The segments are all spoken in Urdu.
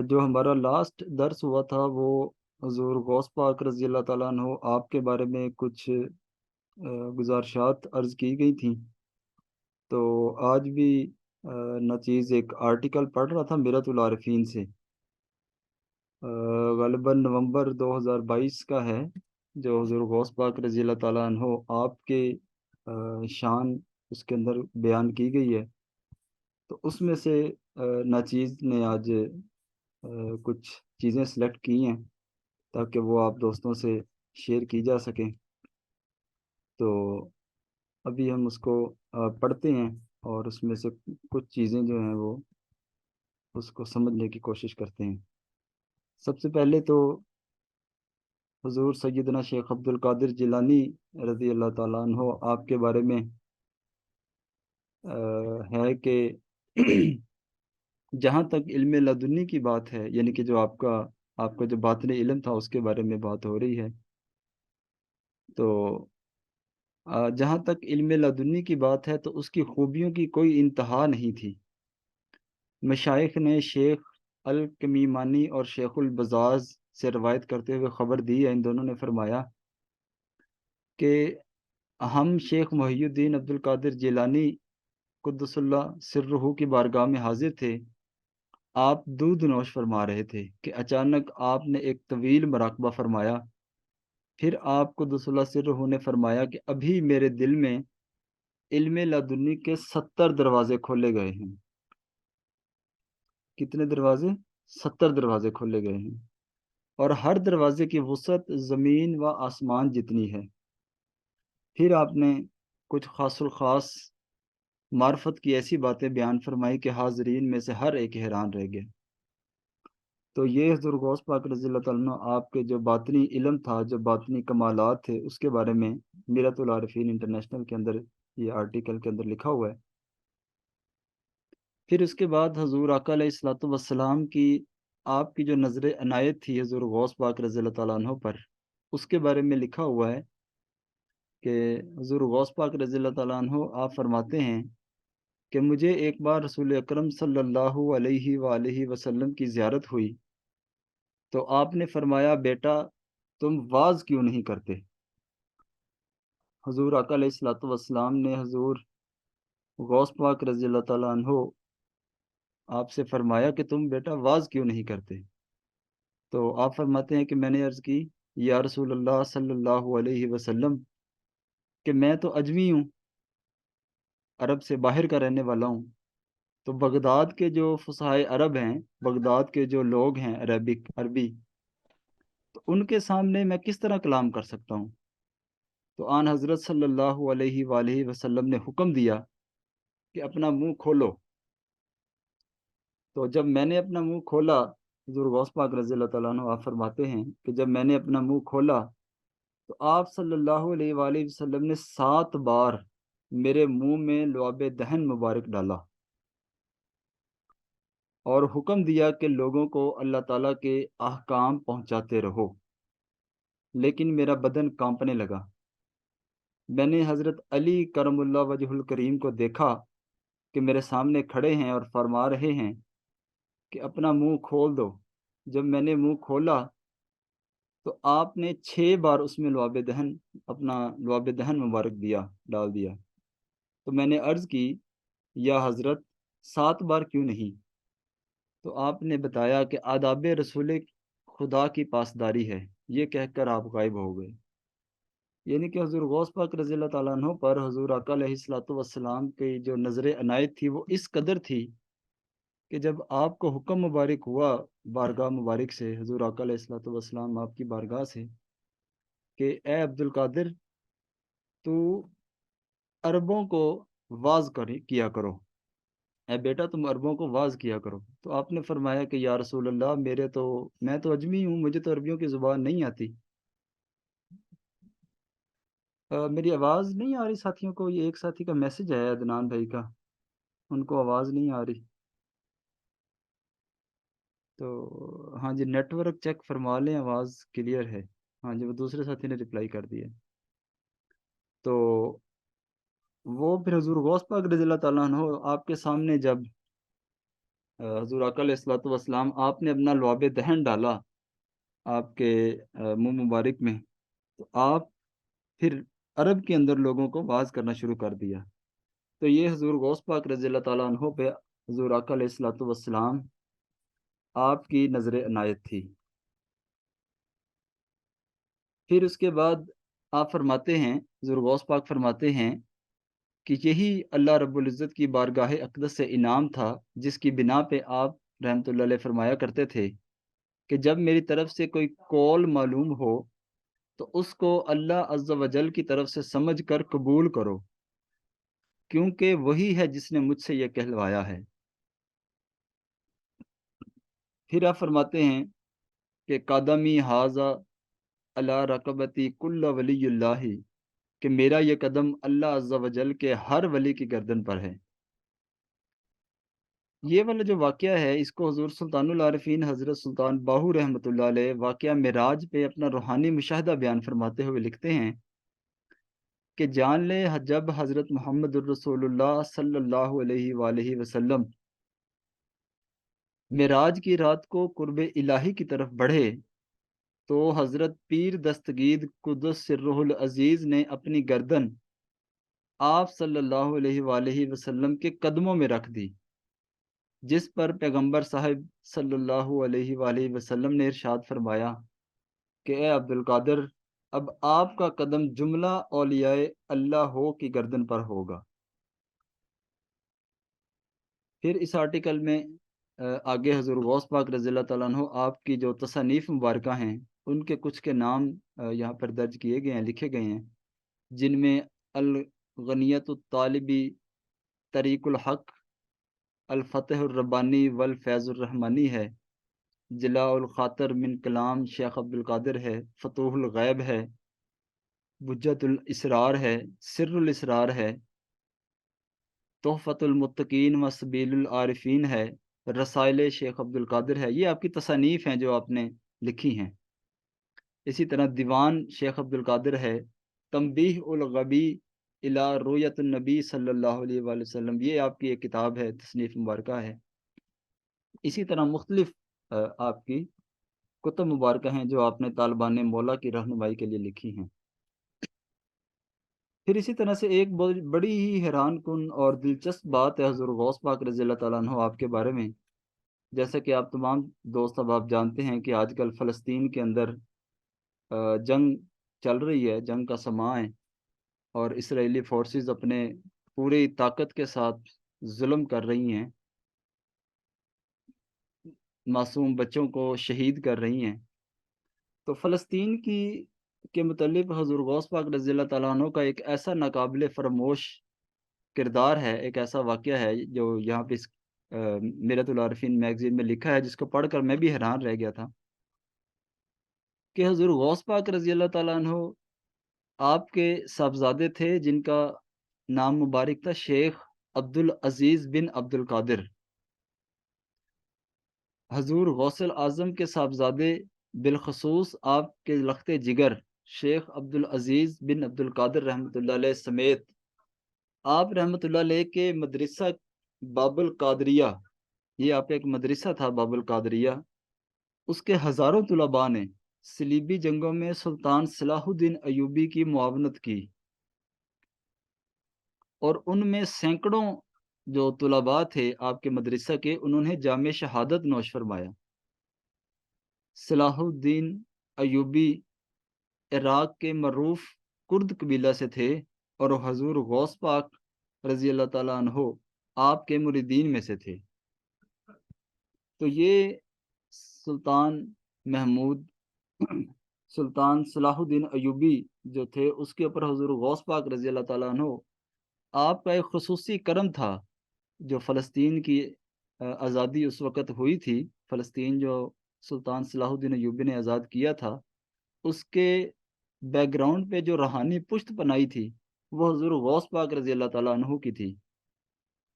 جو ہمارا لاسٹ درس ہوا تھا وہ حضور غوث پاک رضی اللہ تعالیٰ عنہ آپ کے بارے میں کچھ گزارشات عرض کی گئی تھیں، تو آج بھی ناچیز ایک آرٹیکل پڑھ رہا تھا میرت العارفین سے، غالباً نومبر 2022 کا ہے، جو حضور غوث پاک رضی اللہ تعالیٰ عنہ آپ کے شان اس کے اندر بیان کی گئی ہے۔ تو اس میں سے ناچیز نے آج کچھ چیزیں سلیکٹ کی ہیں تاکہ وہ آپ دوستوں سے شیئر کی جا سکیں۔ تو ابھی ہم اس کو پڑھتے ہیں اور اس میں سے کچھ چیزیں جو ہیں وہ اس کو سمجھنے کی کوشش کرتے ہیں۔ سب سے پہلے تو حضور سیدنا شیخ عبد القادر جیلانی رضی اللہ تعالیٰ عنہ آپ کے بارے میں ہے کہ جہاں تک علم لدنی کی بات ہے، یعنی کہ جو آپ کا جو باطنی علم تھا اس کے بارے میں بات ہو رہی ہے، تو جہاں تک علم لدنی کی بات ہے تو اس کی خوبیوں کی کوئی انتہا نہیں تھی۔ مشائخ نے شیخ الکمیمانی اور شیخ البزاز سے روایت کرتے ہوئے خبر دی ہے، ان دونوں نے فرمایا کہ ہم شیخ محی الدین عبد القادر جیلانی قدس اللہ سرہ کی بارگاہ میں حاضر تھے۔ آپ دودھ نوش فرما رہے تھے کہ اچانک آپ نے ایک طویل مراقبہ فرمایا، پھر آپ قدس اللہ سرہ نے فرمایا کہ ابھی میرے دل میں علم لدنی کے 70 دروازے کھولے گئے ہیں۔ کتنے دروازے؟ 70 دروازے کھولے گئے ہیں، اور ہر دروازے کی وسعت زمین و آسمان جتنی ہے۔ پھر آپ نے کچھ خاص الخاص معرفت کی ایسی باتیں بیان فرمائی کہ حاضرین میں سے ہر ایک حیران رہ گیا۔ تو یہ حضور غوث پاک رضی اللہ تعالیٰ عنہ آپ کے جو باطنی علم تھا، جو باطنی کمالات تھے، اس کے بارے میں میرت العارفین انٹرنیشنل کے اندر یہ آرٹیکل کے اندر لکھا ہوا ہے۔ پھر اس کے بعد حضور آقا علیہ الصلوۃ والسلام کی آپ کی جو نظر عنایت تھی حضور غوث پاک رضی اللہ تعالیٰ عنہ پر، اس کے بارے میں لکھا ہوا ہے کہ حضور غوث پاک رضی اللہ تعالیٰ عنہ آپ فرماتے ہیں کہ مجھے ایک بار رسول اکرم صلی اللہ علیہ وآلہ وسلم کی زیارت ہوئی، تو آپ نے فرمایا بیٹا تم واز کیوں نہیں کرتے؟ حضور آقا علیہ الصلوۃ والسلام نے حضور غوث پاک رضی اللہ تعالیٰ عنہ آپ سے فرمایا کہ تم بیٹا واز کیوں نہیں کرتے؟ تو آپ فرماتے ہیں کہ میں نے عرض کی یا رسول اللہ صلی اللہ علیہ وسلم کہ میں تو اجمی ہوں، عرب سے باہر کا رہنے والا ہوں، تو بغداد کے جو فصحائے عرب ہیں، بغداد کے جو لوگ ہیں عربی، تو ان کے سامنے میں کس طرح کلام کر سکتا ہوں؟ تو آن حضرت صلی اللہ علیہ وآلہ وسلم نے حکم دیا کہ اپنا منہ کھولو۔ تو جب میں نے اپنا منہ کھولا، حضور غوث پاک رضی اللہ تعالیٰ عنہ آپ فرماتے ہیں کہ جب میں نے اپنا منہ کھولا تو آپ صلی اللہ علیہ وآلہ وسلم نے 7 بار میرے منہ میں لعاب دہن مبارک ڈالا اور حکم دیا کہ لوگوں کو اللہ تعالیٰ کے احکام پہنچاتے رہو، لیکن میرا بدن کانپنے لگا۔ میں نے حضرت علی کرم اللہ وجہ الکریم کو دیکھا کہ میرے سامنے کھڑے ہیں اور فرما رہے ہیں کہ اپنا منہ کھول دو۔ جب میں نے منہ کھولا تو آپ نے 6 بار اس میں اپنا لعاب دہن مبارک ڈال دیا۔ تو میں نے عرض کی یا حضرت 7 بار کیوں نہیں؟ تو آپ نے بتایا کہ آداب رسول خدا کی پاسداری ہے، یہ کہہ کر آپ غائب ہو گئے۔ یعنی کہ حضور غوث پاک رضی اللہ تعالیٰ عنہ پر حضور آقا علیہ الصلوۃ والسلام کی جو نظر عنایت تھی وہ اس قدر تھی کہ جب آپ کو حکم مبارک ہوا بارگاہ مبارک سے، حضور آقا علیہ الصلوۃ والسلام آپ کی بارگاہ سے، کہ اے عبد القادر تو عربوں کو واز کیا کرو، اے بیٹا تم عربوں کو واز کیا کرو۔ تو آپ نے فرمایا کہ یا رسول اللہ میں تو اجمی ہوں، مجھے تو عربیوں کی زبان نہیں آتی۔ میری آواز نہیں آ رہی ساتھیوں کو؟ یہ ایک ساتھی کا میسج ہے عدنان بھائی کا، ان کو آواز نہیں آ رہی۔ تو ہاں جی، نیٹ ورک چیک فرما لیں، آواز کلیئر ہے؟ ہاں جی، وہ دوسرے ساتھی نے رپلائی کر دیا۔ تو وہ پھر حضور غوث پاک رضی اللہ تعالیٰ عنہ آپ کے سامنے جب حضور آقا علیہ الصلوۃ والسلام آپ نے اپنا لعاب دہن ڈالا آپ کے منہ مبارک میں، تو آپ پھر عرب کے اندر لوگوں کو واعظ کرنا شروع کر دیا۔ تو یہ حضور غوث پاک رضی اللہ تعالیٰ عنہ پہ حضور آقا علیہ الصلوۃ والسلام آپ کی نظر عنایت تھی۔ پھر اس کے بعد آپ فرماتے ہیں، حضور غوث پاک فرماتے ہیں کہ یہی اللہ رب العزت کی بارگاہ اقدس سے انعام تھا، جس کی بنا پہ آپ رحمۃ اللہ علیہ فرمایا کرتے تھے کہ جب میری طرف سے کوئی قول معلوم ہو تو اس کو اللہ عز و جل کی طرف سے سمجھ کر قبول کرو، کیونکہ وہی ہے جس نے مجھ سے یہ کہلوایا ہے۔ پھر آپ فرماتے ہیں کہ قدمی حاذا علی رقبتی کل ولی اللہ، کہ میرا یہ قدم اللہ عز و جل کے ہر ولی کی گردن پر ہے۔ یہ والا جو واقعہ ہے اس کو حضور سلطان العارفین حضرت سلطان باہو رحمۃ اللہ علیہ واقعہ معراج پہ اپنا روحانی مشاہدہ بیان فرماتے ہوئے لکھتے ہیں کہ جان لے جب حضرت محمد الرسول اللہ صلی اللہ علیہ وآلہ وسلم معراج کی رات کو قرب الہی کی طرف بڑھے تو حضرت پیر دستگیر قدس سرہ العزیز نے اپنی گردن آپ صلی اللہ علیہ وآلہ وسلم کے قدموں میں رکھ دی، جس پر پیغمبر صاحب صلی اللہ علیہ وآلہ وسلم نے ارشاد فرمایا کہ اے عبد القادر، اب آپ کا قدم جملہ اولیاء اللہ ہو کی گردن پر ہوگا۔ پھر اس آرٹیکل میں آگے حضور غوث پاک رضی اللہ تعالیٰ عنہ آپ کی جو تصانیف مبارکہ ہیں ان کے کچھ کے نام یہاں پر درج کیے گئے ہیں، لکھے گئے ہیں، جن میں الغنیت الطالبی، طریق الحق، الفتح الربانی والفیض الرحمانی ہے، جلاء الخاطر من کلام شیخ عبد القادر ہے، فتوح الغیب ہے، بجت الاسرار ہے، سر الاسرار ہے، تحفۃ المتقین و سبیل العارفین ہے، رسائل شیخ عبد القادر ہے۔ یہ آپ کی تصانیف ہیں جو آپ نے لکھی ہیں۔ اسی طرح دیوان شیخ عبد القادر ہے، تنبیہ الغبی الی رؤیت النبی صلی اللہ علیہ وآلہ وسلم، یہ آپ کی ایک کتاب ہے، تصنیف مبارکہ ہے۔ اسی طرح مختلف آپ کی کتب مبارکہ ہیں جو آپ نے طالبان مولا کی رہنمائی کے لیے لکھی ہیں۔ پھر اسی طرح سے ایک بڑی ہی حیران کن اور دلچسپ بات ہے حضور غوث پاک رضی اللہ تعالیٰ عنہ آپ کے بارے میں، جیسا کہ آپ تمام دوست اب آپ جانتے ہیں کہ آج کل فلسطین کے اندر جنگ چل رہی ہے، جنگ کا سماں ہے، اور اسرائیلی فورسز اپنے پوری طاقت کے ساتھ ظلم کر رہی ہیں، معصوم بچوں کو شہید کر رہی ہیں۔ تو فلسطین کے متعلق حضور غوث پاک رضی اللہ تعالیٰ عنہ کا ایک ایسا ناقابل فراموش کردار ہے، ایک ایسا واقعہ ہے جو یہاں پہ اس میرۃ العارفین میگزین میں لکھا ہے، جس کو پڑھ کر میں بھی حیران رہ گیا تھا کہ حضور غوث پاک رضی اللہ تعالیٰ عنہ آپ کے صاحبزادے تھے جن کا نام مبارک تھا شیخ عبد العزیز بن عبد القادر۔ حضور غوث اعظم کے صاحبزادے بالخصوص آپ کے لخت جگر شیخ عبد العزیز بن عبد القادر رحمۃ اللہ علیہ سمیت آپ رحمۃ اللہ علیہ کے مدرسہ باب القادریہ، یہ آپ کا ایک مدرسہ تھا باب القادریہ، اس کے ہزاروں طلباء نے صلیبی جنگوں میں سلطان صلاح الدین ایوبی کی معاونت کی، اور ان میں سینکڑوں جو طلباء تھے آپ کے مدرسہ کے، انہوں نے جام شہادت نوش فرمایا۔ صلاح الدین ایوبی عراق کے معروف کرد قبیلہ سے تھے، اور حضور غوث پاک رضی اللہ تعالیٰ عنہ آپ کے مریدین میں سے تھے۔ تو یہ سلطان محمود سلطان صلاح الدین ایوبی جو تھے، اس کے اوپر حضور غوث پاک رضی اللہ تعالیٰ عنہ آپ کا ایک خصوصی کرم تھا۔ جو فلسطین کی آزادی اس وقت ہوئی تھی، فلسطین جو سلطان صلاح الدین ایوبی نے آزاد کیا تھا، اس کے بیک گراؤنڈ پہ جو روحانی پشت بنائی تھی وہ حضور غوث پاک رضی اللہ تعالیٰ عنہ کی تھی،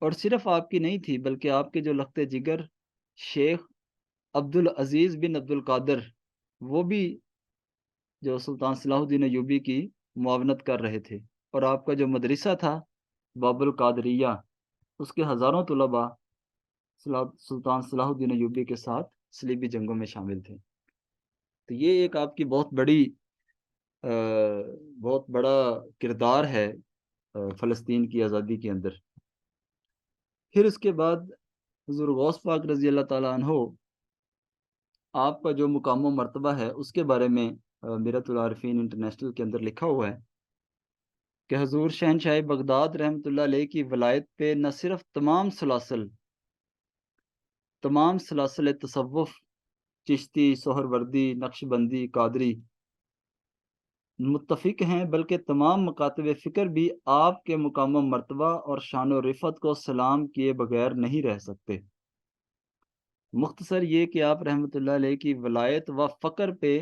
اور صرف آپ کی نہیں تھی بلکہ آپ کے جو لخت جگر شیخ عبد العزیز بن عبد القادر، وہ بھی جو سلطان صلاح الدین ایوبی کی معاونت کر رہے تھے، اور آپ کا جو مدرسہ تھا باب القادریہ، اس کے ہزاروں طلباء سلطان صلاح الدین ایوبی کے ساتھ صلیبی جنگوں میں شامل تھے۔ تو یہ ایک آپ کی بہت بڑا کردار ہے فلسطین کی آزادی کے اندر۔ پھر اس کے بعد حضور غوث پاک رضی اللہ تعالیٰ عنہ آپ کا جو مقام و مرتبہ ہے اس کے بارے میں میرۃ العارفین انٹرنیشنل کے اندر لکھا ہوا ہے کہ حضور شہنشاہ بغداد رحمۃ اللہ علیہ کی ولایت پہ نہ صرف تمام سلاسل تصوف، چشتی، سہروردی، نقش بندی، قادری متفق ہیں، بلکہ تمام مکاتب فکر بھی آپ کے مقام و مرتبہ اور شان و رفعت کو سلام کیے بغیر نہیں رہ سکتے۔ مختصر یہ کہ آپ رحمۃ اللہ علیہ کی ولایت و فقر پہ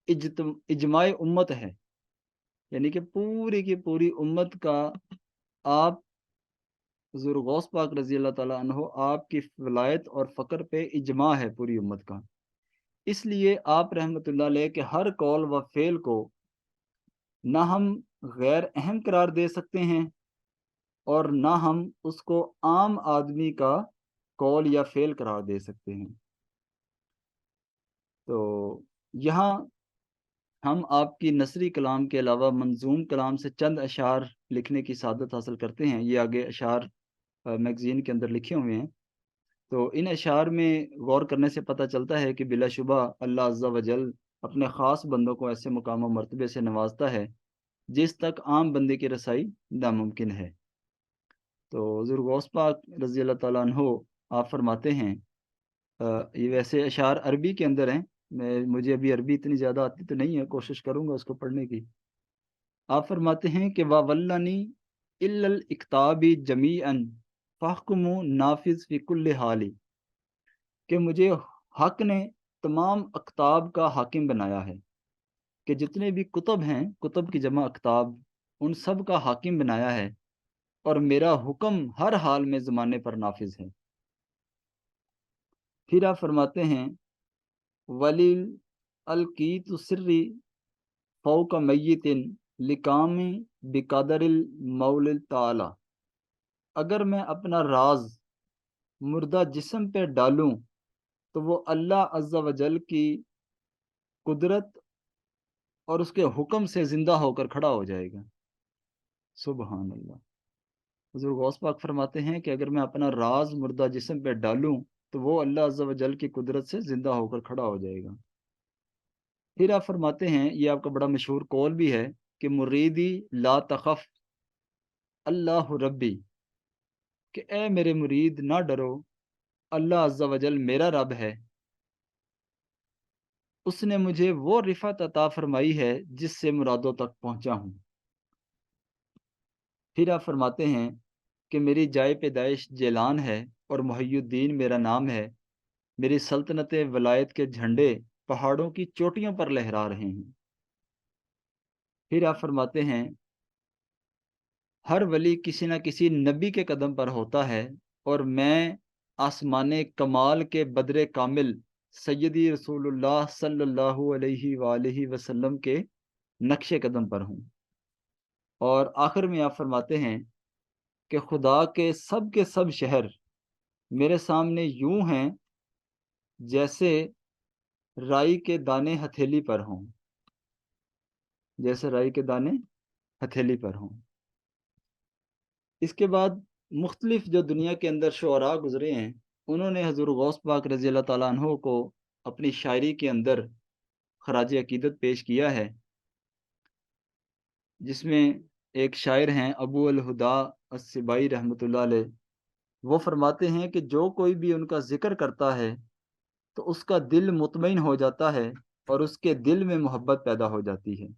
اجماع امت ہے، یعنی کہ پوری کی پوری امت کا آپ حضور غوث پاک رضی اللہ تعالیٰ عنہ آپ کی ولایت اور فقر پہ اجماع ہے پوری امت کا۔ اس لیے آپ رحمۃ اللہ علیہ کے ہر قول و فعل کو نہ ہم غیر اہم قرار دے سکتے ہیں اور نہ ہم اس کو عام آدمی کا قول یا فعل قرار دے سکتے ہیں۔ تو یہاں ہم آپ کی نثری کلام کے علاوہ منظوم کلام سے چند اشعار لکھنے کی سعادت حاصل کرتے ہیں۔ یہ آگے اشعار میگزین کے اندر لکھے ہوئے ہیں۔ تو ان اشعار میں غور کرنے سے پتہ چلتا ہے کہ بلا شبہ اللہ عز و جل اپنے خاص بندوں کو ایسے مقام و مرتبے سے نوازتا ہے جس تک عام بندے کی رسائی ناممکن ہے۔ تو حضور غوث پاک رضی اللہ تعالیٰ عنہ آپ فرماتے ہیں، یہ ویسے اشعار عربی کے اندر ہیں، مجھے ابھی عربی اتنی زیادہ آتی تو نہیں ہے، کوشش کروں گا اس کو پڑھنے کی۔ آپ فرماتے ہیں کہ وَوَلَّنِي إِلَّا الْإِكْتَابِ جَمِيعًا فَاحْكُمُ نَافِذ فِي كُلِّ حَالٍ، کہ مجھے حق نے تمام اکتاب کا حاکم بنایا ہے، کہ جتنے بھی کتب ہیں، کتب کی جمع اکتاب، ان سب کا حاکم بنایا ہے، اور میرا حکم ہر حال میں زمانے پر نافذ ہے۔ پھر آپ فرماتے ہیں ولیل القیت سری فوق میت لکام بقدر المول تعالی، اگر میں اپنا راز مردہ جسم پہ ڈالوں تو وہ اللہ عز و جل کی قدرت اور اس کے حکم سے زندہ ہو کر کھڑا ہو جائے گا۔ سبحان اللہ۔ حضور غوث پاک فرماتے ہیں کہ اگر میں اپنا راز مردہ جسم پہ ڈالوں تو وہ اللہ عز و جل کی قدرت سے زندہ ہو کر کھڑا ہو جائے گا۔ پھر آپ فرماتے ہیں، یہ آپ کا بڑا مشہور قول بھی ہے کہ مریدی لا تخف اللہ ربی، کہ اے میرے مرید نہ ڈرو، اللہ عز و جل میرا رب ہے، اس نے مجھے وہ رفعت عطا فرمائی ہے جس سے مرادوں تک پہنچا ہوں۔ پھر آپ فرماتے ہیں کہ میری جائے پیدائش جیلان ہے اور محی الدین میرا نام ہے، میری سلطنت ولایت کے جھنڈے پہاڑوں کی چوٹیوں پر لہرا رہے ہیں۔ پھر آپ فرماتے ہیں ہر ولی کسی نہ کسی نبی کے قدم پر ہوتا ہے، اور میں آسمان کمال کے بدر کامل سیدی رسول اللہ صلی اللہ علیہ وآلہ وسلم کے نقش قدم پر ہوں۔ اور آخر میں آپ فرماتے ہیں کہ خدا کے سب شہر میرے سامنے یوں ہیں جیسے رائی کے دانے ہتھیلی پر ہوں، جیسے رائی کے دانے ہتھیلی پر ہوں۔ اس کے بعد مختلف جو دنیا کے اندر شعراء گزرے ہیں، انہوں نے حضور غوث پاک رضی اللہ تعالیٰ عنہ کو اپنی شاعری کے اندر خراج عقیدت پیش کیا ہے، جس میں ایک شاعر ہیں ابو الہدا السبائی رحمۃ اللہ علیہ، وہ فرماتے ہیں کہ جو کوئی بھی ان کا ذکر کرتا ہے تو اس کا دل مطمئن ہو جاتا ہے اور اس کے دل میں محبت پیدا ہو جاتی ہے۔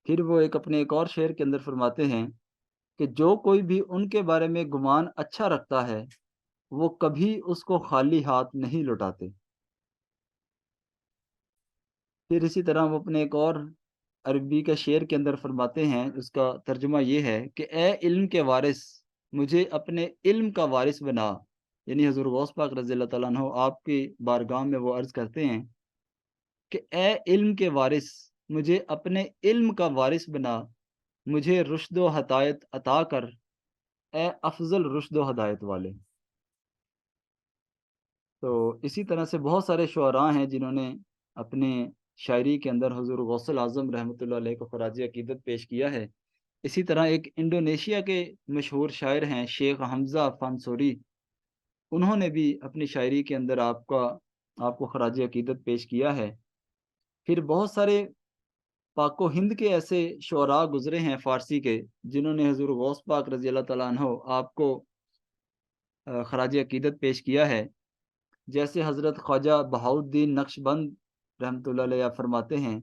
پھر وہ اپنے ایک اور شعر کے اندر فرماتے ہیں کہ جو کوئی بھی ان کے بارے میں گمان اچھا رکھتا ہے وہ کبھی اس کو خالی ہاتھ نہیں لوٹاتے۔ پھر اسی طرح وہ اپنے ایک اور عربی کا شعر کے اندر فرماتے ہیں، اس کا ترجمہ یہ ہے کہ اے علم کے وارث مجھے اپنے علم کا وارث بنا، یعنی حضور غوث پاک رضی اللہ تعالیٰ عنہ آپ کی بارگاہ میں وہ عرض کرتے ہیں کہ اے علم کے وارث مجھے اپنے علم کا وارث بنا، مجھے رشد و ہدایت عطا کر، اے افضل رشد و ہدایت والے۔ تو اسی طرح سے بہت سارے شعراء ہیں جنہوں نے اپنے شاعری کے اندر حضور غوث اعظم رحمۃ اللہ علیہ کو خراج عقیدت پیش کیا ہے۔ اسی طرح ایک انڈونیشیا کے مشہور شاعر ہیں شیخ حمزہ فانسوری، انہوں نے بھی اپنی شاعری کے اندر آپ کو خراج عقیدت پیش کیا ہے۔ پھر بہت سارے پاک و ہند کے ایسے شعراء گزرے ہیں فارسی کے، جنہوں نے حضور غوث پاک رضی اللہ تعالیٰ عنہ آپ کو خراج عقیدت پیش کیا ہے۔ جیسے حضرت خواجہ بہاؤالدین نقش بند رحمۃ اللہ علیہ فرماتے ہیں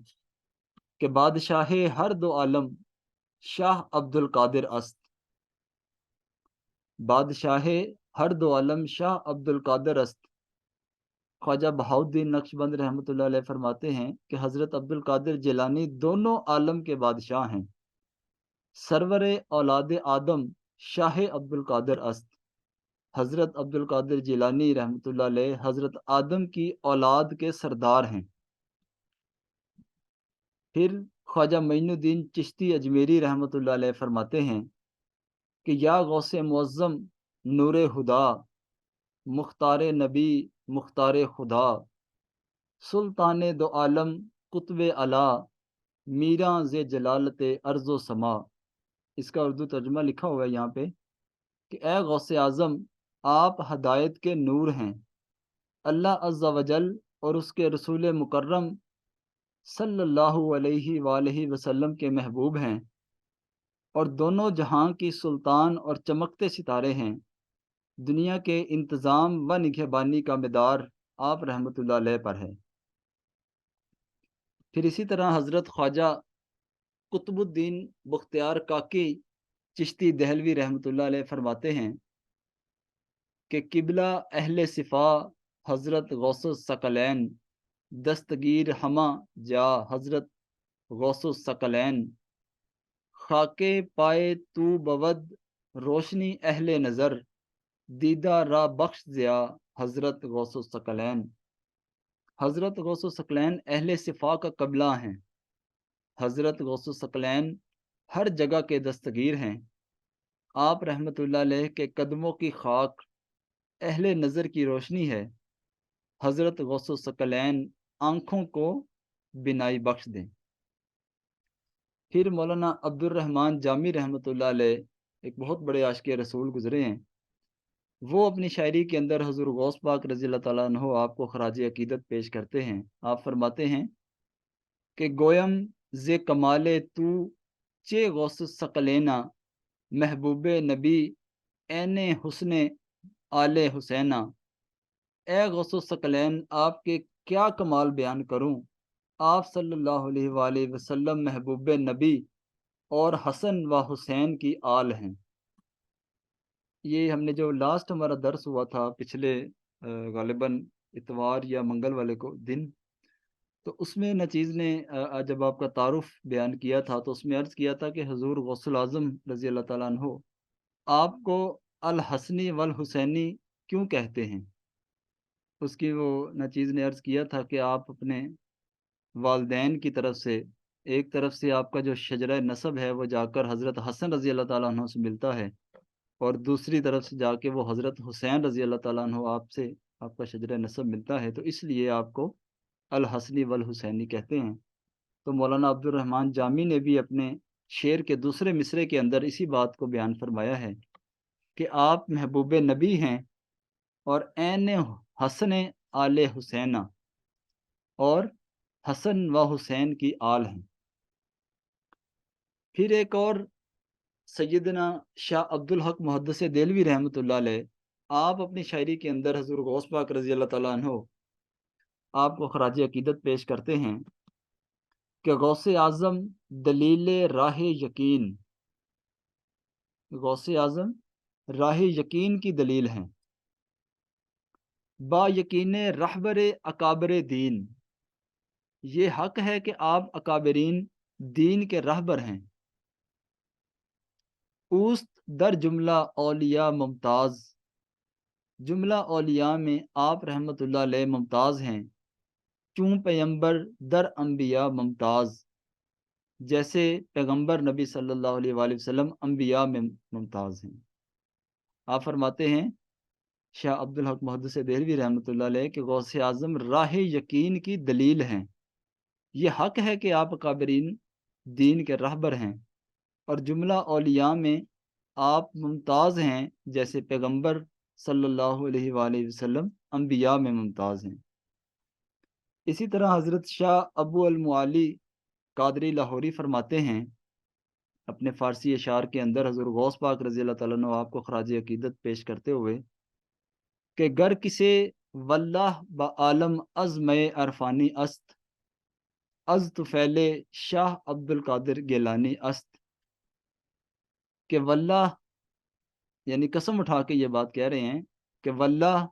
کہ بادشاہ ہر دو عالم شاہ عبد القادر است، بادشاہ ہر دو عالم شاہ عبد القادر است۔ خواجہ بہاؤالدین نقش بند رحمۃ اللہ علیہ فرماتے ہیں کہ حضرت عبد القادر جیلانی دونوں عالم کے بادشاہ ہیں۔ سرور اولاد آدم شاہ عبد القادر است، حضرت عبد القادر جیلانی رحمۃ اللہ علیہ حضرت آدم کی اولاد کے سردار ہیں۔ پھر خواجہ معین الدین چشتی اجمیری رحمۃ اللہ علیہ فرماتے ہیں کہ یا غوث معظم نور خدا، مختار نبی مختار خدا، سلطان دو عالم قطب علا، میراں ز جلالت ارض و سما۔ اس کا اردو ترجمہ لکھا ہوا ہے یہاں پہ کہ اے غوث اعظم، آپ ہدایت کے نور ہیں، اللہ عز و جل اور اس کے رسول مکرم صلی اللہ علیہ وآلہ وسلم کے محبوب ہیں، اور دونوں جہاں کی سلطان اور چمکتے ستارے ہیں۔ دنیا کے انتظام و نگہبانی کا مدار آپ رحمۃ اللہ علیہ پر ہے۔ پھر اسی طرح حضرت خواجہ قطب الدین بختیار کاکی چشتی دہلوی رحمۃ اللہ علیہ فرماتے ہیں کہ قبلہ اہل صفا حضرت غوث الثقلین، دستگیر ہمہ جا حضرت غوث الثقلین، خاکے پائے تو بود روشنی اہل نظر، دیدہ را بخش ضیا حضرت غوث الثقلین۔ حضرت غوث الثقلین اہل صفا کا قبلہ ہیں۔ حضرت غوث الثقلین ہر جگہ کے دستگیر ہیں۔ آپ رحمۃ اللہ علیہ کے قدموں کی خاک اہل نظر کی روشنی ہے۔ حضرت غوث الثقلین آنکھوں کو بینائی بخش دیں۔ پھر مولانا عبد الرحمن جامی رحمۃ اللہ علیہ ایک بہت بڑے عاشق رسول گزرے ہیں، وہ اپنی شاعری کے اندر حضور غوث پاک رضی اللہ تعالیٰ عنہ آپ کو خراج عقیدت پیش کرتے ہیں۔ آپ فرماتے ہیں کہ گویم ز کمال تو چے غوث الثقلینا، محبوب نبی عین حسن آل حسینہ۔ اے غوث الثقلین، آپ کے کیا کمال بیان کروں، آپ صلی اللہ علیہ وآلہ وسلم محبوب نبی اور حسن و حسین کی آل ہیں۔ یہ ہم نے جو لاسٹ ہمارا درس ہوا تھا پچھلے غالباً اتوار یا منگل والے کو دن، تو اس میں نچیز نے جب آپ کا تعارف بیان کیا تھا تو اس میں عرض کیا تھا کہ حضور غوث الاعظم رضی اللہ تعالیٰ عنہ آپ کو الحسنی والحسینی کیوں کہتے ہیں؟ اس کی وہ نچیز نے عرض کیا تھا کہ آپ اپنے والدین کی طرف سے، ایک طرف سے آپ کا جو شجرہ نسب ہے وہ جا کر حضرت حسن رضی اللہ تعالیٰ عنہ سے ملتا ہے، اور دوسری طرف سے جا کے وہ حضرت حسین رضی اللہ تعالیٰ عنہ آپ کا شجرہ نسب ملتا ہے، تو اس لیے آپ کو الحسنی والحسینی کہتے ہیں۔ تو مولانا عبد الرحمن جامی نے بھی اپنے شعر کے دوسرے مصرے کے اندر اسی بات کو بیان فرمایا ہے کہ آپ محبوب نبی ہیں اور عین حسن آل حسینہ، اور حسن و حسین کی آل ہیں۔ پھر ایک اور سیدنا شاہ عبد الحق محدث دہلوی رحمۃ اللہ علیہ، آپ اپنی شاعری کے اندر حضور غوث پاک رضی اللہ تعالیٰ عنہ آپ کو خراج عقیدت پیش کرتے ہیں کہ غوث اعظم دلیل راہ یقین، غوث اعظم راہ یقین کی دلیل ہیں، با یقین رہبر اکابر دین، یہ حق ہے کہ آپ اکابرین دین کے رہبر ہیں۔ اوست در جملہ اولیاء ممتاز، جملہ اولیاء میں آپ رحمۃ اللہ علیہ ممتاز ہیں، چون پیغمبر در انبیاء ممتاز، جیسے پیغمبر نبی صلی اللہ علیہ وآلہ وسلم انبیاء میں ممتاز ہیں۔ آپ فرماتے ہیں شاہ عبدالحق محدث دہلوی رحمۃ اللہ علیہ کہ غوث اعظم راہ یقین کی دلیل ہیں۔ یہ حق ہے کہ آپ کابرین دین کے رہبر ہیں اور جملہ اولیاء میں آپ ممتاز ہیں، جیسے پیغمبر صلی اللہ علیہ وآلہ وسلم انبیاء میں ممتاز ہیں۔ اسی طرح حضرت شاہ ابو المعالی قادری لاہوری فرماتے ہیں اپنے فارسی اشعار کے اندر حضور غوث پاک رضی اللہ تعالیٰ عنہ آپ کو خراج عقیدت پیش کرتے ہوئے کہ گر کسے واللہ بعالم از میں عرفانی است، از طفیل شاہ عبد القادر گیلانی است، کہ واللہ یعنی قسم اٹھا کے یہ بات کہہ رہے ہیں کہ واللہ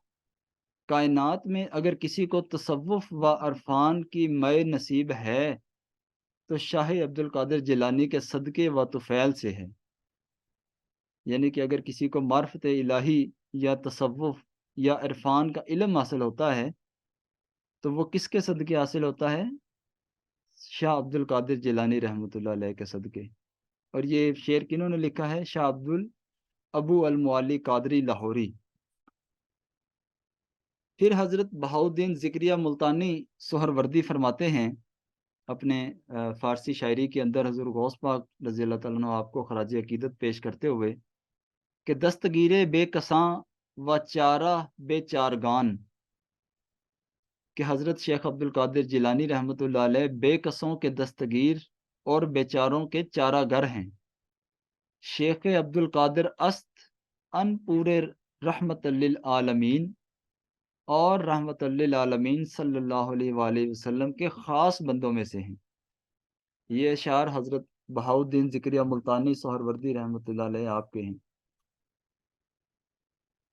کائنات میں اگر کسی کو تصوف و عرفان کی مے نصیب ہے تو شاہ عبد القادر جیلانی کے صدقے و طفیل سے ہے۔ یعنی کہ اگر کسی کو معرفت الہی یا تصوف یا عرفان کا علم حاصل ہوتا ہے تو وہ کس کے صدقے حاصل ہوتا ہے؟ شاہ عبد القادر جیلانی رحمۃ اللہ علیہ کے صدقے۔ اور یہ شعر کنہوں نے لکھا ہے؟ شاہ ابو المعالی قادری لاہوری۔ پھر حضرت بہاؤالدین ذکریہ ملتانی سہروردی فرماتے ہیں اپنے فارسی شاعری کے اندر حضور غوث پاک رضی اللہ تعالیٰ عنہ آپ کو خراج عقیدت پیش کرتے ہوئے کہ دستگیر بے کساں و چارہ بے چارگان، کہ حضرت شیخ عبد القادر جیلانی رحمۃ اللہ علیہ بے کسوں کے دستگیر اور بیچاروں کے چارہ گر ہیں۔ شیخ عبد القادر است ان پورے رحمت للعالمین، اور رحمت للعالمین صلی اللہ علیہ وآلہ وسلم کے خاص بندوں میں سے ہیں۔ یہ اشعار حضرت بہاؤالدین ذکریہ ملتانی سہروردی رحمۃ اللہ علیہ آپ کے ہیں۔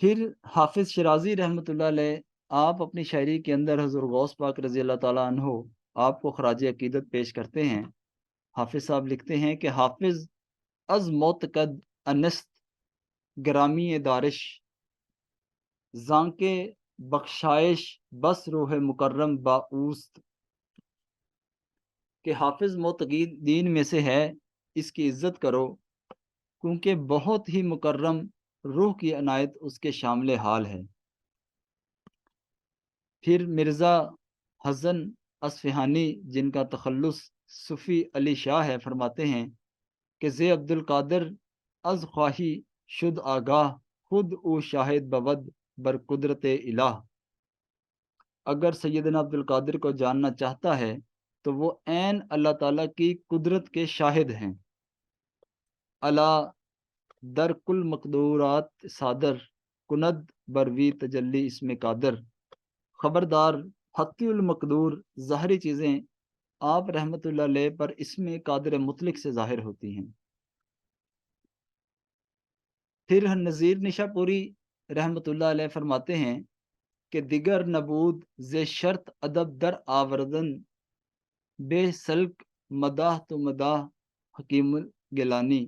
پھر حافظ شرازی رحمۃ اللہ علیہ آپ اپنی شاعری کے اندر حضور غوث پاک رضی اللہ تعالیٰ عنہ آپ کو خراج عقیدت پیش کرتے ہیں۔ حافظ صاحب لکھتے ہیں کہ حافظ از معتقد انست گرامی دارش، زانکے بخشائش بس روح مکرم با اوست، کہ حافظ معتقدین میں سے ہے، اس کی عزت کرو کیونکہ بہت ہی مکرم روح کی عنایت اس کے شامل حال ہے۔ پھر مرزا حسن اصفہانی جن کا تخلص صفی علی شاہ ہے فرماتے ہیں کہ زے عبد القادر از خواہی شد آگاہ، خود او شاہد بود بر قدرت الہ، اگر سیدنا عبد القادر کو جاننا چاہتا ہے تو وہ عین اللہ تعالیٰ کی قدرت کے شاہد ہیں۔ اللہ در کل مقدورات صادر کند بروی تجلی اس میں قادر، خبردار حقی المقدور ظاہری چیزیں آپ رحمت اللہ علیہ پر اس میں قادر مطلق سے ظاہر ہوتی ہیں۔ پھر نذیر نشا پوری رحمت اللہ علیہ فرماتے ہیں کہ دیگر نبود ز شرط ادب در آوردن، بے سلک مداح تو مداح حکیم گیلانی،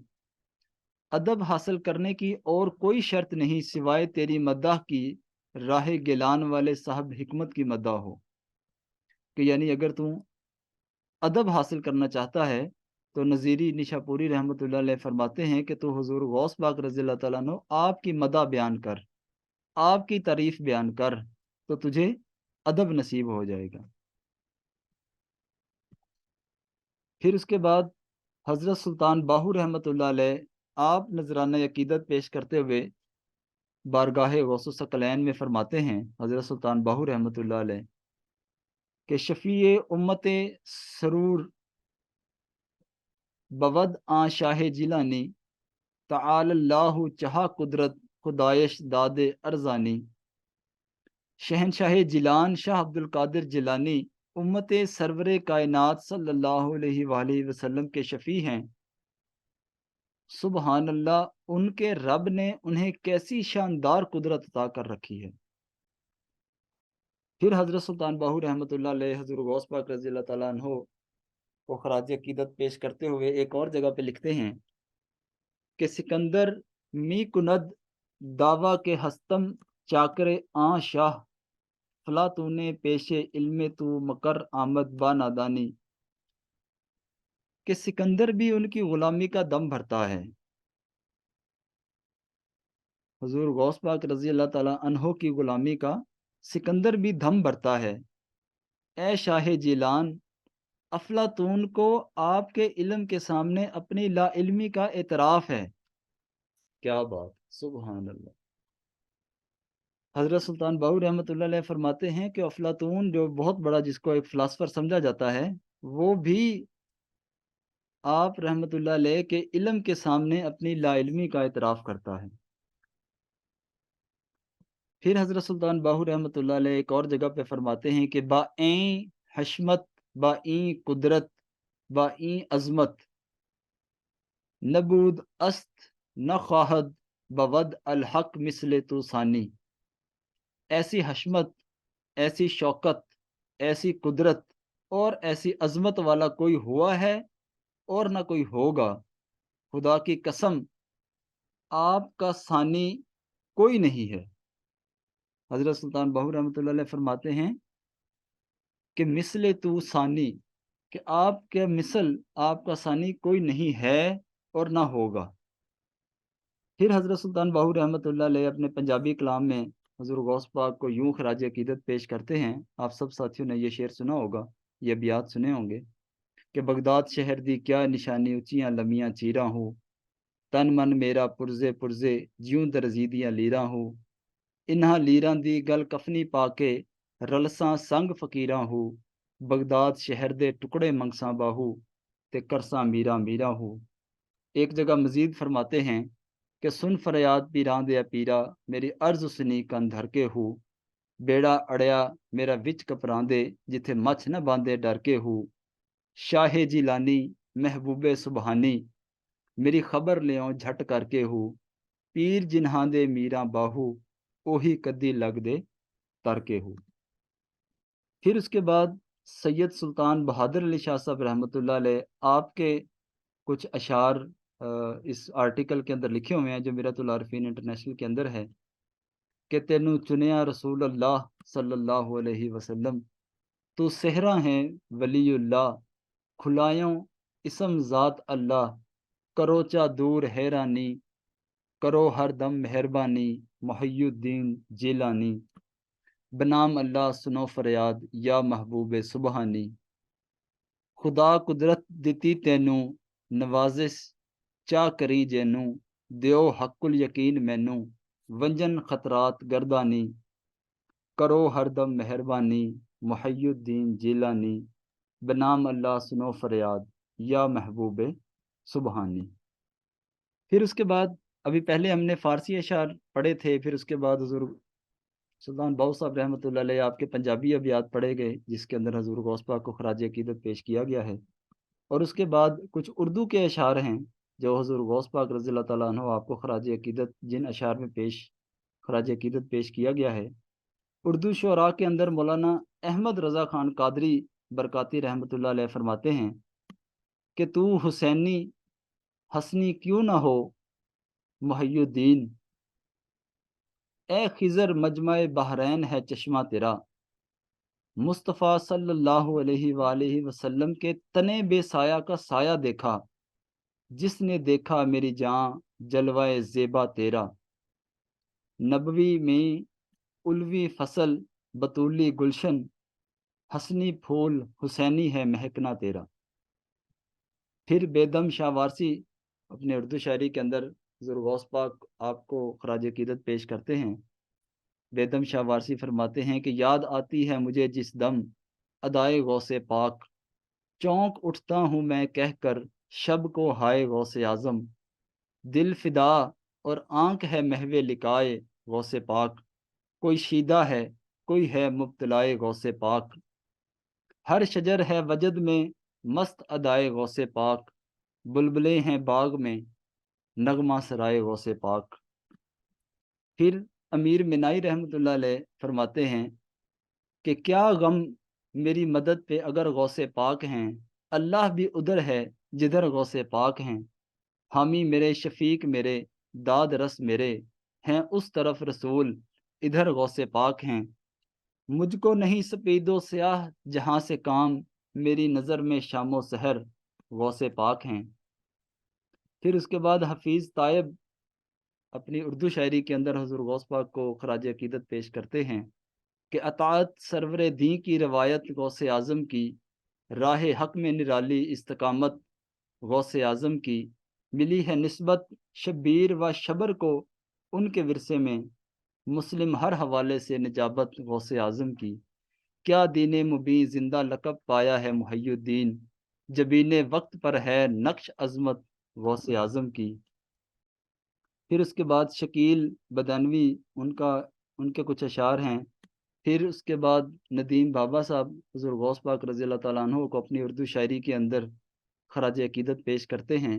ادب حاصل کرنے کی اور کوئی شرط نہیں سوائے تیری مداح کی، راہ گیلان والے صاحب حکمت کی مداح ہو، کہ یعنی اگر تم ادب حاصل کرنا چاہتا ہے تو نذیری نشا پوری رحمت اللہ علیہ فرماتے ہیں کہ تو حضور غوث پاک رضی اللہ تعالیٰ عنہ آپ کی مداح بیان کر، آپ کی تعریف بیان کر، تو تجھے ادب نصیب ہو جائے گا۔ پھر اس کے بعد حضرت سلطان باہو رحمت اللہ علیہ آپ نذرانہ عقیدت پیش کرتے ہوئے بارگاہ غوث الثقلین میں فرماتے ہیں حضرت سلطان باہو رحمت اللہ علیہ کہ شفیع امت سرور بود آن شاہ جیلانی، تعالی اللہ چہا قدرت خدایش داد ارزانی، شہنشاہ جیلان شاہ عبد القادر جیلانی امت سرور کائنات صلی اللہ علیہ وآلہ وسلم کے شفیع ہیں۔ سبحان اللہ، ان کے رب نے انہیں کیسی شاندار قدرت عطا کر رکھی ہے۔ پھر حضرت سلطان باہو رحمت اللہ علیہ حضور غوث پاک رضی اللہ تعالیٰ عنہ کو خراج عقیدت پیش کرتے ہوئے ایک اور جگہ پہ لکھتے ہیں کہ سکندر می کند دعویٰ کے ہستم چاکر آن شاہ، فلا تو نے پیش علم تو مکر آمد با نادانی، کہ سکندر بھی ان کی غلامی کا دم بھرتا ہے۔ حضور غوث پاک رضی اللہ تعالیٰ عنہ کی غلامی کا سکندر بھی دھم بھرتا ہے۔ اے شاہ جیلان، افلاطون کو آپ کے علم کے سامنے اپنی لا علمی کا اعتراف ہے۔ کیا بات، سبحان اللہ۔ حضرت سلطان باہو رحمۃ اللہ علیہ فرماتے ہیں کہ افلاطون جو بہت بڑا جس کو ایک فلاسفر سمجھا جاتا ہے، وہ بھی آپ رحمۃ اللہ علیہ کے علم کے سامنے اپنی لا علمی کا اعتراف کرتا ہے۔ پھر حضرت سلطان باہو رحمۃ اللہ علیہ ایک اور جگہ پہ فرماتے ہیں کہ بائیں حشمت، بائیں قدرت، بائیں عظمت، نبود است نہ خواہد بود الحق مثل تو ثانی۔ ایسی حشمت، ایسی شوکت، ایسی قدرت اور ایسی عظمت والا کوئی ہوا ہے اور نہ کوئی ہوگا، خدا کی قسم آپ کا ثانی کوئی نہیں ہے۔ حضرت سلطان باہو رحمۃ اللہ علیہ فرماتے ہیں کہ مثل تو ثانی، کہ آپ کے مثل، آپ کا ثانی کوئی نہیں ہے اور نہ ہوگا۔ پھر حضرت سلطان باہو رحمۃ اللہ علیہ اپنے پنجابی کلام میں حضور غوث پاک کو یوں خراج عقیدت پیش کرتے ہیں۔ آپ سب ساتھیوں نے یہ شعر سنا ہوگا، یہ ابیات سنے ہوں گے کہ بغداد شہر دی کیا نشانی اونچیاں لمیاں چیراں ہوں، تن من میرا پرزے پرزے جیوں درزیدیاں لیراں ہوں، انہاں لیراں دی گل کفنی پا کے رلساں سنگ فقیراں ہو، بغداد شہر دے ٹکڑے منگساں باہو تے کرساں میراں میراں ہو۔ ایک جگہ مزید فرماتے ہیں کہ سن فریاد پیراں دے پیرا میری عرض سنی کن دھر کے ہو، بیڑا اڑیا میرا وچ کپراں دے جتھے مچھ نہ باندھے ڈر کے ہو، شاہ جیلانی محبوب سبحانی میری خبر لیوں جھٹ کر کے ہو، پیر جنہاں دے میراں باہو اوہی کدی لگ دے تر کے ہو۔ پھر اس کے بعد سید سلطان بہادر علی شاہ صاحب رحمۃ اللہ علیہ آپ کے کچھ اشعار اس آرٹیکل کے اندر لکھے ہوئے ہیں جو میرۃ العارفین انٹرنیشنل کے اندر ہے کہ تینوں چنیا رسول اللہ صلی اللہ علیہ وسلم، تو صحرا ہیں ولی اللہ، کھلایوں اسم ذات اللہ، کروچا دور حیرانی، کرو ہر دم مہربانی، محی الدین جیلانی، بنام اللہ سنو فریاد یا محبوب سبحانی، خدا قدرت دتی تینوں نوازش چا کری جینوں، دیو حق الیقین مینوں ونجن خطرات گردانی، کرو ہر دم مہربانی، محی الدین جیلانی، بنام اللہ سنو فریاد یا محبوب سبحانی۔ پھر اس کے بعد ابھی پہلے ہم نے فارسی اشعار پڑھے تھے، پھر اس کے بعد حضور سلطان باہو صاحب رحمۃ اللہ علیہ آپ کے پنجابی ابیات پڑھے گئے جس کے اندر حضور غوث پاک کو خراج عقیدت پیش کیا گیا ہے، اور اس کے بعد کچھ اردو کے اشعار ہیں جو حضور غوث پاک رضی اللہ تعالیٰ عنہ آپ کو خراج عقیدت جن اشعار میں خراج عقیدت پیش کیا گیا ہے۔ اردو شعراء کے اندر مولانا احمد رضا خان قادری برکاتی رحمۃ اللہ علیہ فرماتے ہیں کہ تو حسینی حسنی کیوں نہ ہو محی الدین، اے خضر مجمع بحرین ہے چشمہ تیرا، مصطفیٰ صلی اللہ علیہ وآلہ وسلم کے تنے بے سایہ کا سایہ دیکھا، جس نے دیکھا میری جان جلوہ زیبا تیرا، نبوی میں الوی فصل بطولی گلشن، حسنی پھول حسینی ہے مہکنا تیرا۔ پھر بیدم شاہ وارسی اپنے اردو شاعری کے اندر حضور غوث پاک آپ کو خراج عقیدت پیش کرتے ہیں۔ بیدم شاہ وارسی فرماتے ہیں کہ یاد آتی ہے مجھے جس دم ادائے غوث پاک، چونک اٹھتا ہوں میں کہہ کر شب کو ہائے غوث اعظم، دل فدا اور آنکھ ہے محو لکائے غوث پاک، کوئی شیدہ ہے کوئی ہے مبتلائے غوث پاک، ہر شجر ہے وجد میں مست ادائے غوث پاک، بلبلیں ہیں باغ میں نغمہ سرائے غوث پاک۔ پھر امیر منائی رحمۃ اللہ علیہ فرماتے ہیں کہ کیا غم میری مدد پہ اگر غوث پاک ہیں، اللہ بھی ادھر ہے جدھر غوث پاک ہیں، حامی میرے شفیق میرے داد رس میرے ہیں اس طرف رسول ادھر غوث پاک ہیں، مجھ کو نہیں سپید و سیاہ جہاں سے کام، میری نظر میں شام و سحر غوث پاک ہیں۔ پھر اس کے بعد حفیظ طائب اپنی اردو شاعری کے اندر حضور غوث پاک کو خراج عقیدت پیش کرتے ہیں کہ اطاعت سرور دین کی روایت غوث اعظم کی، راہ حق میں نرالی استقامت غوث اعظم کی، ملی ہے نسبت شبیر و شبر کو ان کے ورثے میں، مسلم ہر حوالے سے نجابت غوث اعظم کی، کیا دین مبین زندہ لقب پایا ہے محی الدین، جبین وقت پر ہے نقش عظمت غوث اعظم کی۔ پھر اس کے بعد شکیل بدانوی ان کے کچھ اشعار ہیں۔ پھر اس کے بعد ندیم بابا صاحب حضور غوث پاک رضی اللہ تعالیٰ عنہ کو اپنی اردو شاعری کے اندر خراج عقیدت پیش کرتے ہیں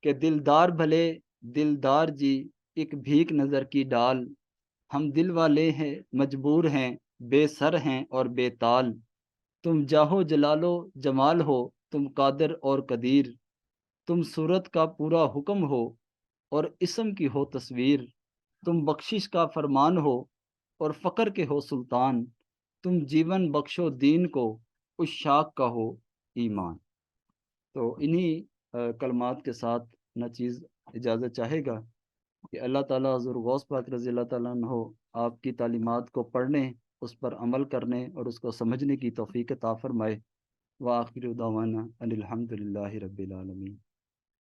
کہ دلدار بھلے دلدار جی ایک بھیک نظر کی ڈال، ہم دل والے ہیں مجبور ہیں بے سر ہیں اور بے تال، تم جاہو جلال و جمال ہو تم قادر اور قدیر، تم صورت کا پورا حکم ہو اور اسم کی ہو تصویر، تم بخشش کا فرمان ہو اور فقر کے ہو سلطان، تم جیون بخشو دین کو عشاق کا ہو ایمان۔ تو انہی کلمات کے ساتھ ناچیز اجازت چاہے گا کہ اللہ تعالیٰ حضور غوث پاک رضی اللہ تعالیٰ عنہ آپ کی تعلیمات کو پڑھنے، اس پر عمل کرنے اور اس کو سمجھنے کی توفیق عطا فرمائے۔ وآخر دعوانا ان الحمد للہ رب العالمین۔